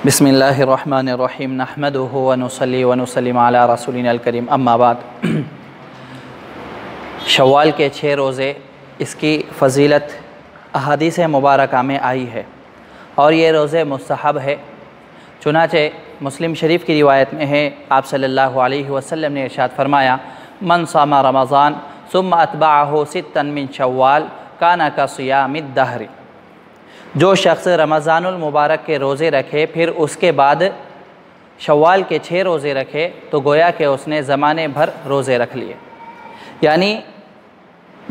बिस्मिल्लाहिर्रहमानिर्रहीम नहमदुहु व नुसल्ली व नुसल्लिम अला रसूलिनिल करीम अम्मा बाद। शव्वाल के 6 रोज़े इसकी फ़जीलत अहादीस मुबारका में आई है और ये रोज़े मुस्तहब है। चुनाचे मुस्लिम शरीफ की रिवायत में है, आप सल्लल्लाहु अलैहि वसल्लम ने इरशाद फरमाया, मन सामा रमज़ान सुम्मा अतबाअहु सित्तन मिन शव्वाल काना का सियामिद दहरी। जो शख्स रमज़ानुल मुबारक के रोज़े रखे फिर उसके बाद शव्वाल के 6 रोज़े रखे तो गोया कि उसने ज़माने भर रोज़े रख लिए। यानी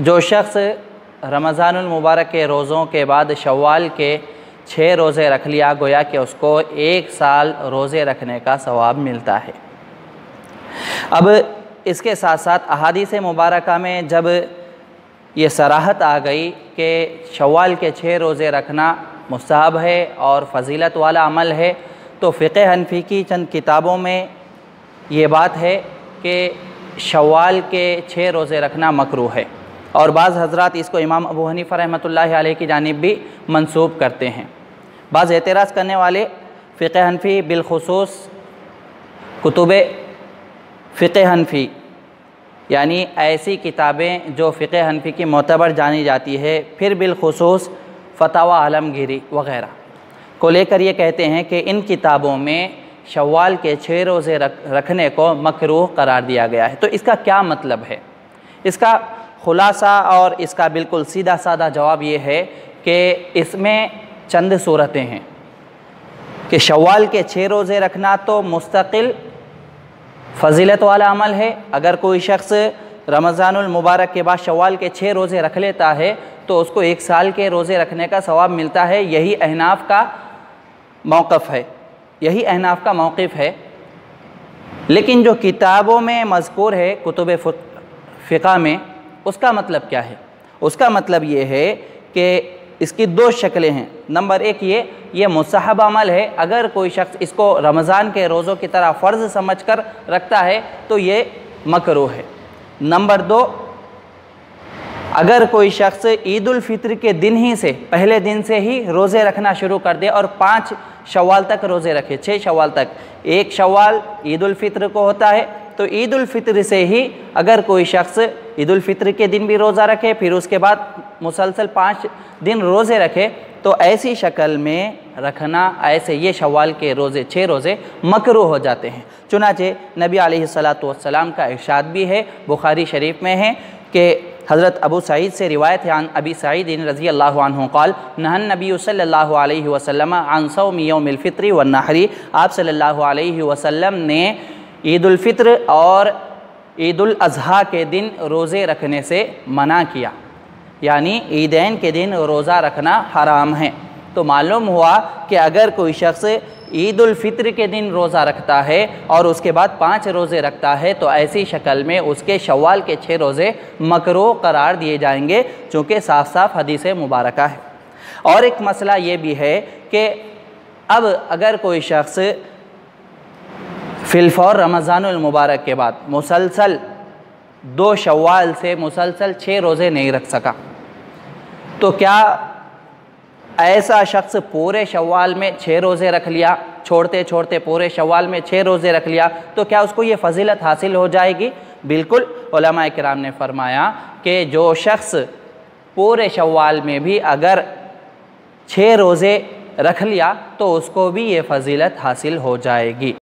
जो शख्स रमज़ानुल मुबारक के रोज़ों के बाद शव्वाल के 6 रोज़े रख लिया, गोया कि उसको 1 साल रोज़े रखने का सवाब मिलता है। अब इसके साथ साथ अहादीस मुबारका में जब ये सराहत आ गई कि शव्वाल के 6 रोज़े रखना मुस्तहब है और फ़जीलत वाला अमल है, तो फ़िक़्ह हनफ़ी की चंद किताबों में ये बात है कि शव्वाल के 6 रोज़े रखना मकरूह है और बाज़ हज़रात इसको इमाम अबू हनीफ़ा रहमतुल्लाहि अलैह की जानिब भी मंसूब करते हैं। बाज़ एतराज़ करने वाले फ़िक़्ह हनफ़ी बिलख़ुसूस कुतुब फ़िक़्ह हनफ़ी यानी ऐसी किताबें जो फ़िक़्ह हनफ़ी की मोतबर जानी जाती है, फिर बिलख़ुसूस फ़तावा आलमगीरी वग़ैरह को लेकर ये कहते हैं कि इन किताबों में शव्वाल के 6 रोज़े रखने को मकरूह करार दिया गया है। तो इसका क्या मतलब है? इसका ख़ुलासा और इसका बिल्कुल सीधा साधा जवाब ये है कि इसमें चंद सूरतें हैं कि शव्वाल के 6 रोज़े रखना तो मुस्तकिल फ़जीलत वाला अमल है। अगर कोई शख्स रमज़ानुल मुबारक के बाद शव्वाल के 6 रोज़े रख लेता है तो उसको 1 साल के रोज़े रखने का सवाब मिलता है। यही अहनाफ़ का मौक़िफ़ है, यही अहनाफ़ का मौक़िफ़ है। लेकिन जो किताबों में मज़कूर है कुतुब फ़िक़्ह में, उसका मतलब क्या है? उसका मतलब ये है कि इसकी 2 शक्लें हैं। नंबर 1 ये मुस्तहब अमल है। अगर कोई शख्स इसको रमज़ान के रोज़ों की तरह फ़र्ज़ समझकर रखता है तो ये मकरूह है। नंबर 2, अगर कोई शख्स ईद उल फ़ित्र के दिन ही से, पहले दिन से ही रोज़े रखना शुरू कर दे और 5 शव्वाल तक रोज़े रखे, 6 शव्वाल तक, 1 शव्वाल ईद उल फ़ित्र को होता है, तो ईद उल फ़ित्र से ही अगर कोई शख्स ईद उल फ़ित्र के दिन भी रोज़ा रखे फिर उसके बाद मुसलसल 5 दिन रोज़े रखे, तो ऐसी शक्ल में रखना, ऐसे ये शव्वाल के रोज़े 6 रोज़े मकरूह हो जाते हैं। चुनाचे नबी अलैहिस्सलातु वस्सलाम का इरशाद भी है, बुखारी शरीफ में है कि हज़रत अबू सईद से रिवायत है, अबी सईद रज़ी अल्लाहु अन्हु क़ाल नहन नबी सल्लल्लाहु अलैहि वसल्लम अन सौमी यौमिल फ़ित्री वन नहरी। आप सल्लल्लाहु अलैहि वसल्लम ने ईद उल फ़ित्र और ईद उल अज़हा के दिन रोज़े रखने से मना किया, यानी ईदैन के दिन रोज़ा रखना हराम है। तो मालूम हुआ कि अगर कोई शख्स ईद उल फ़ित्र के दिन रोज़ा रखता है और उसके बाद 5 रोज़े रखता है तो ऐसी शक्ल में उसके शव्वाल के 6 रोज़े मकरूह करार दिए जाएंगे, चूँकि साफ़ साफ़ हदीस मुबारका है। और एक मसला ये भी है कि अब अगर कोई शख्स फ़िलफ़ौर रमज़ानुल मुबारक के बाद मुसलसल 2 शव्वाल से मुसलसल 6 रोज़े नहीं रख सका, तो क्या ऐसा शख्स पूरे शव्वाल में 6 रोज़े रख लिया, छोड़ते छोड़ते पूरे शव्वाल में 6 रोज़े रख लिया, तो क्या उसको ये फ़जीलत हासिल हो जाएगी? बिल्कुल। उलमा किराम ने फरमाया कि जो शख्स पूरे शव्वाल में भी अगर 6 रोज़े रख लिया तो उसको भी ये फ़जीलत हासिल हो जाएगी।